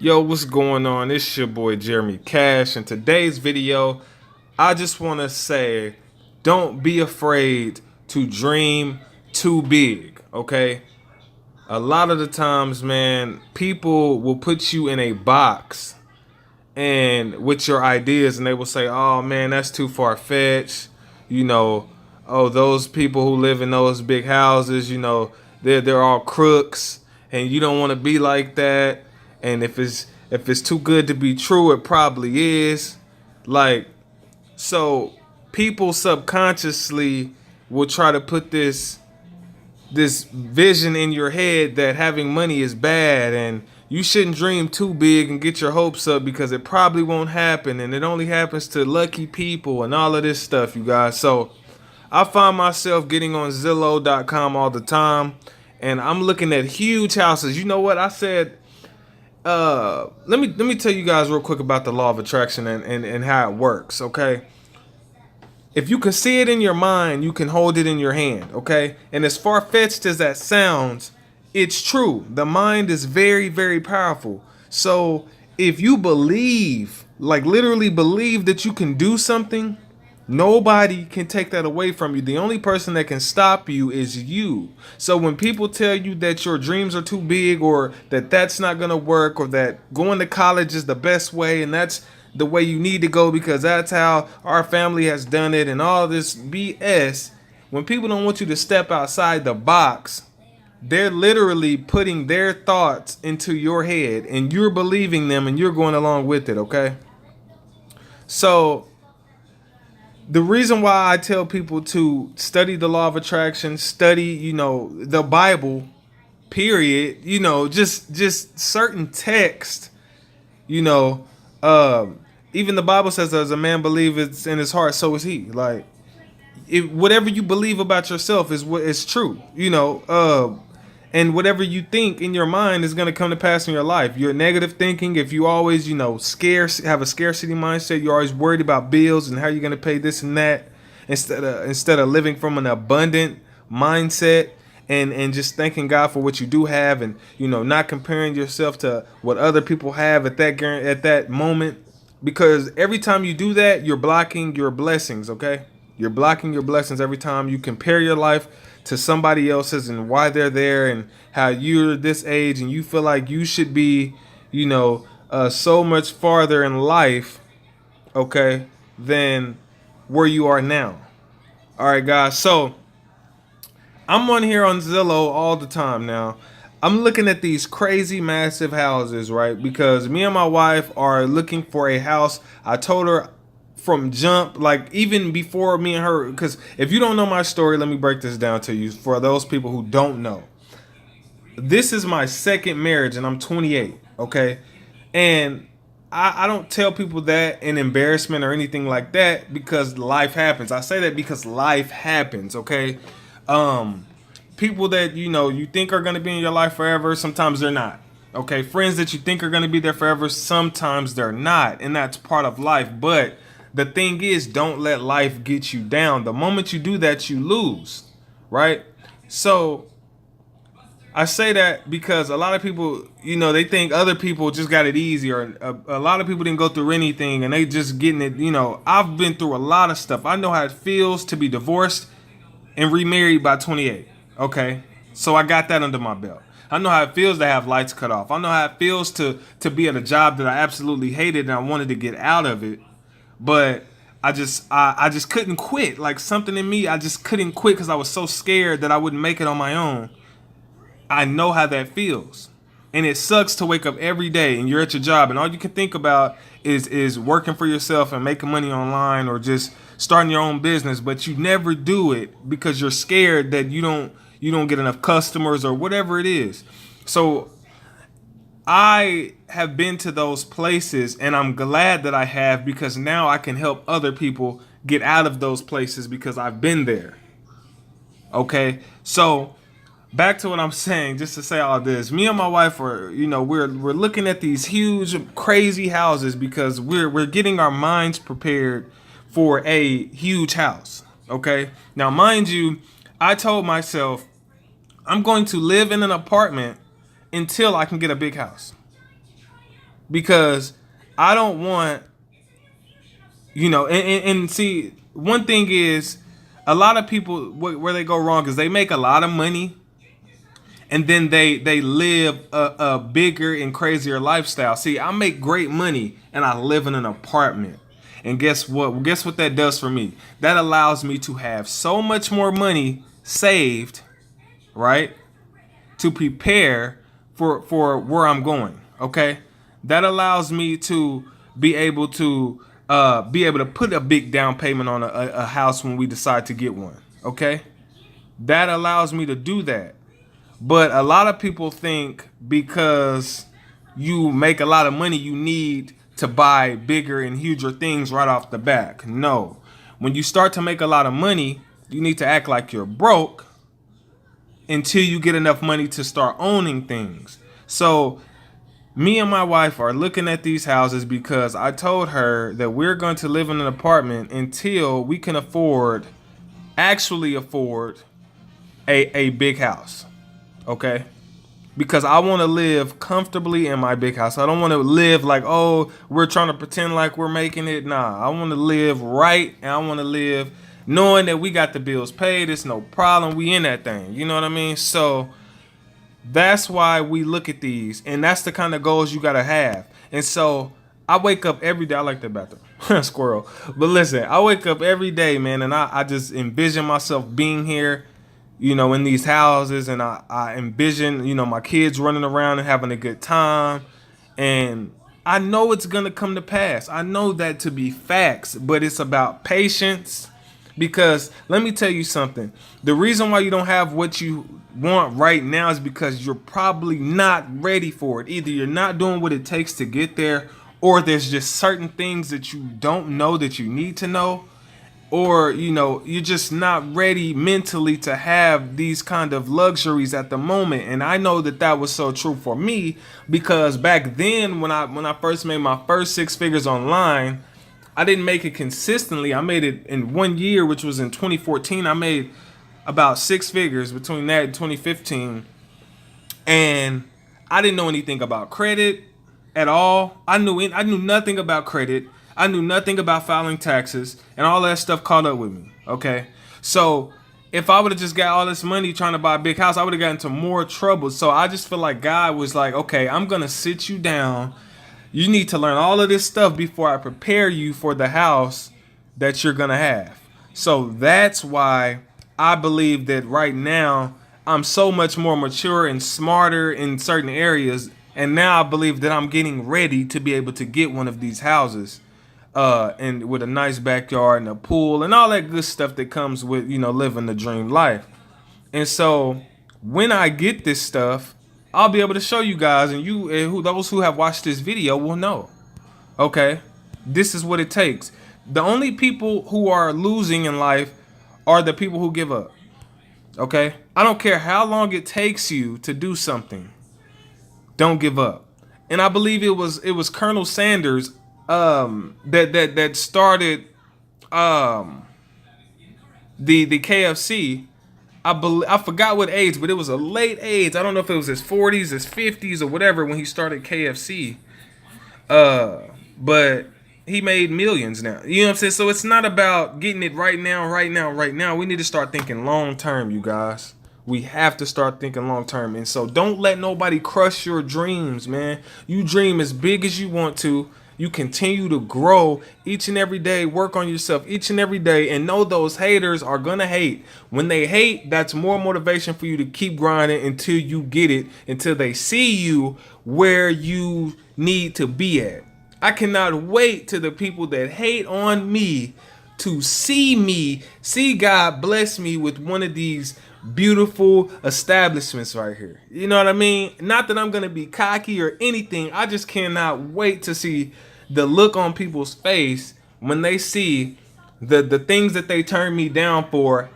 Yo, what's going on? It's your boy Jeremy Cash. In today's video, I just want to say don't be afraid to dream too big, okay? A lot of the times, man, people will put you in a box and with your ideas and they will say, "Oh man, that's too far-fetched." You know, "Oh, those people who live in those big houses, they're all crooks and you don't want to be like that." And if it's too good to be true, it probably is. Like, so people subconsciously will try to put this vision in your head that having money is bad and you shouldn't dream too big and get your hopes up because it probably won't happen and it only happens to lucky people and all of this stuff, you guys. So I find myself getting on Zillow.com all the time and I'm looking at huge houses. You know what? I said, let me tell you guys real quick about the law of attraction and how it works, okay? If you can see it in your mind, you can hold it in your hand, okay? And as far-fetched as that sounds, it's true. The mind is very, very powerful. So if you believe, like literally believe that you can do something, nobody can take that away from you. The only person that can stop you is you. So when people tell you that your dreams are too big or that that's not going to work or that going to college is the best way and that's the way you need to go because that's how our family has done it and all this BS, when people don't want you to step outside the box, they're literally putting their thoughts into your head and you're believing them and you're going along with it, okay? So the reason why I tell people to study the law of attraction, study, the Bible, period, just certain text, you know, even the Bible says, as a man believes in his heart, so is he. Like, whatever you believe about yourself is what is true, and whatever you think in your mind is going to come to pass in your life. Your negative thinking, if you always, have a scarcity mindset, you're always worried about bills and how you're going to pay this and that, instead of living from an abundant mindset and just thanking God for what you do have, and not comparing yourself to what other people have at that moment, because every time you do that, you're blocking your blessings, okay? You're blocking your blessings every time you compare your life to somebody else's and why they're there and how you're this age and you feel like you should be, so much farther in life, okay, than where you are now. All right, guys. So I'm on here on Zillow all the time now. I'm looking at these crazy massive houses, right? Because me and my wife are looking for a house. I told her from jump, like even before me and her, because if you don't know my story, let me break this down to you for those people who don't know. This is my second marriage and I'm 28, okay? And I don't tell people that in embarrassment or anything like that because life happens. I say that because life happens, okay? People that you think are going to be in your life forever, sometimes they're not. Okay, friends that you think are going to be there forever, sometimes they're not, and that's part of life. But the thing is, don't let life get you down. The moment you do that, you lose, right? So I say that because a lot of people, they think other people just got it easy, or a lot of people didn't go through anything and they just getting it. I've been through a lot of stuff. I know how it feels to be divorced and remarried by 28. Okay, so I got that under my belt. I know how it feels to have lights cut off. I know how it feels to be at a job that I absolutely hated and I wanted to get out of it, but I just couldn't quit. Like something in me, I just couldn't quit because I was so scared that I wouldn't make it on my own. I know how that feels, and it sucks to wake up every day and you're at your job and all you can think about is working for yourself and making money online or just starting your own business, but you never do it because you're scared that you don't get enough customers or whatever it is. So I have been to those places and I'm glad that I have, because now I can help other people get out of those places because I've been there. Okay, so back to what I'm saying, just to say all this. Me and my wife are, we're looking at these huge, crazy houses because we're getting our minds prepared for a huge house. Okay. Now, mind you, I told myself I'm going to live in an apartment until I can get a big house. because I don't want, and see, one thing is, a lot of people where they go wrong is they make a lot of money, and then they live a bigger and crazier lifestyle. See, I make great money and I live in an apartment. And guess what? Guess what that does for me? That allows me to have so much more money saved, right? To prepare for where I'm going. Okay? That allows me to be able to put a big down payment on a house when we decide to get one. Okay? That allows me to do that. But a lot of people think because you make a lot of money, you need to buy bigger and huger things right off the back. No. When you start to make a lot of money, you need to act like you're broke until you get enough money to start owning things. So me and my wife are looking at these houses because I told her that we're going to live in an apartment until we can actually afford a big house. Okay? Because I want to live comfortably in my big house. I don't want to live like, oh, we're trying to pretend like we're making it. Nah, I want to live right, and I want to live knowing that we got the bills paid. It's no problem. We in that thing. You know what I mean? So that's why we look at these, and that's the kind of goals you got to have. And so I wake up every day. I like that bathroom. Squirrel. But listen, I wake up every day, man, and I just envision myself being here, in these houses, and I envision, my kids running around and having a good time. And I know it's going to come to pass. I know that to be facts, but it's about patience. Because let me tell you something. The reason why you don't have what you want right now is because you're probably not ready for it. Either you're not doing what it takes to get there, or there's just certain things that you don't know that you need to know. Or, you're just not ready mentally to have these kind of luxuries at the moment. And I know that was so true for me, because back then when I first made my first 6 figures online, I didn't make it consistently. I made it in 1 year, which was in 2014. I made about 6 figures between that and 2015. And I didn't know anything about credit at all. I knew nothing about credit. I knew nothing about filing taxes, and all that stuff caught up with me. Okay, so if I would have just got all this money trying to buy a big house, I would have gotten into more trouble. So I just feel like God was like, okay, I'm gonna sit you down. You need to learn all of this stuff before I prepare you for the house that you're gonna have. So that's why I believe that right now I'm so much more mature and smarter in certain areas, and now I believe that I'm getting ready to be able to get one of these houses. And with a nice backyard and a pool and all that good stuff that comes with, living the dream life. And so when I get this stuff, I'll be able to show you guys, and those who have watched this video will know. Okay, this is what it takes. The only people who are losing in life are the people who give up. Okay, I don't care how long it takes you to do something. Don't give up. And I believe it was Colonel Sanders that started the KFC. I forgot what age, but it was a late age. I don't know if it was his 40s, his 50s, or whatever when he started KFC. But he made millions now. You know what I'm saying? So it's not about getting it right now. We need to start thinking long term, you guys. We have to start thinking long term. And so don't let nobody crush your dreams, man. You dream as big as you want to. You continue to grow each and every day, work on yourself each and every day, and know those haters are gonna hate. When they hate, that's more motivation for you to keep grinding until you get it, until they see you where you need to be at. I cannot wait to the people that hate on me to see God bless me with one of these beautiful establishments right here. You know what I mean? Not that I'm gonna be cocky or anything. I just cannot wait to see the look on people's face when they see the things that they turned me down for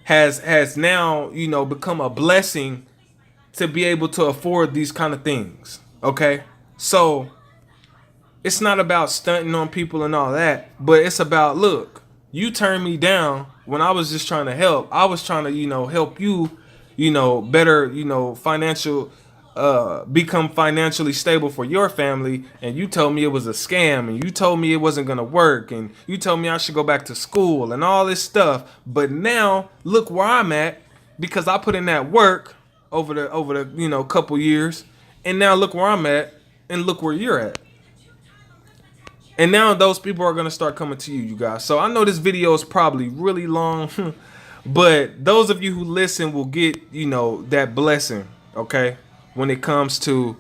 has now, become a blessing to be able to afford these kind of things. Okay? So it's not about stunting on people and all that, but it's about, look, you turned me down when I was just trying to help. I was trying to, help you, better, financial become financially stable for your family, and you told me it was a scam, and you told me it wasn't gonna work, and you told me I should go back to school and all this stuff. But now look where I'm at, because I put in that work over the couple years, and now look where I'm at, and look where you're at. And now those people are gonna start coming to you, you guys. So I know this video is probably really long, but those of you who listen will get, that blessing, okay? When it comes to,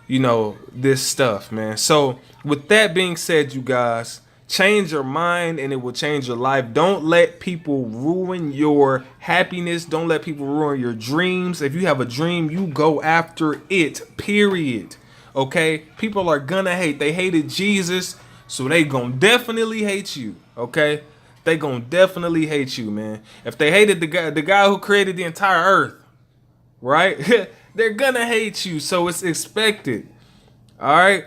this stuff, man. So with that being said, you guys, change your mind and it will change your life. Don't let people ruin your happiness. Don't let people ruin your dreams. If you have a dream, you go after it, period. Okay? People are gonna hate. They hated Jesus, so they gonna definitely hate you. Okay? They gonna definitely hate you, man. If they hated the guy who created the entire earth, right? They're gonna hate you, so it's expected. All right.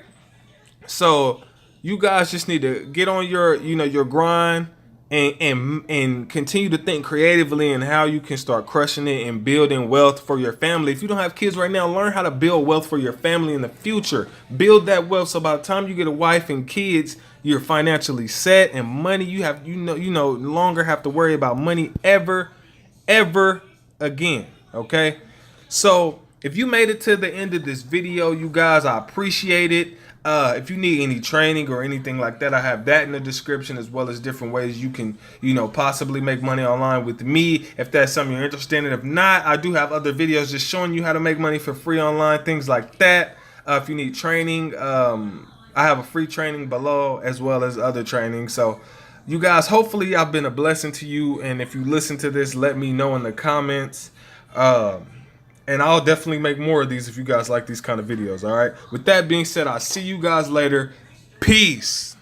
So you guys just need to get on your grind and continue to think creatively and how you can start crushing it and building wealth for your family. If you don't have kids right now, learn how to build wealth for your family in the future. Build that wealth so by the time you get a wife and kids, you're financially set, and money you no longer have to worry about money ever again. Okay. So if you made it to the end of this video, you guys, I appreciate it. If you need any training or anything like that, I have that in the description, as well as different ways you can, possibly make money online with me, if that's something you're interested in. If not, I do have other videos just showing you how to make money for free online, things like that. If you need training, I have a free training below, as well as other training. So you guys, hopefully I've been a blessing to you. And if you listen to this, let me know in the comments. And I'll definitely make more of these if you guys like these kind of videos, all right? With that being said, I'll see you guys later. Peace.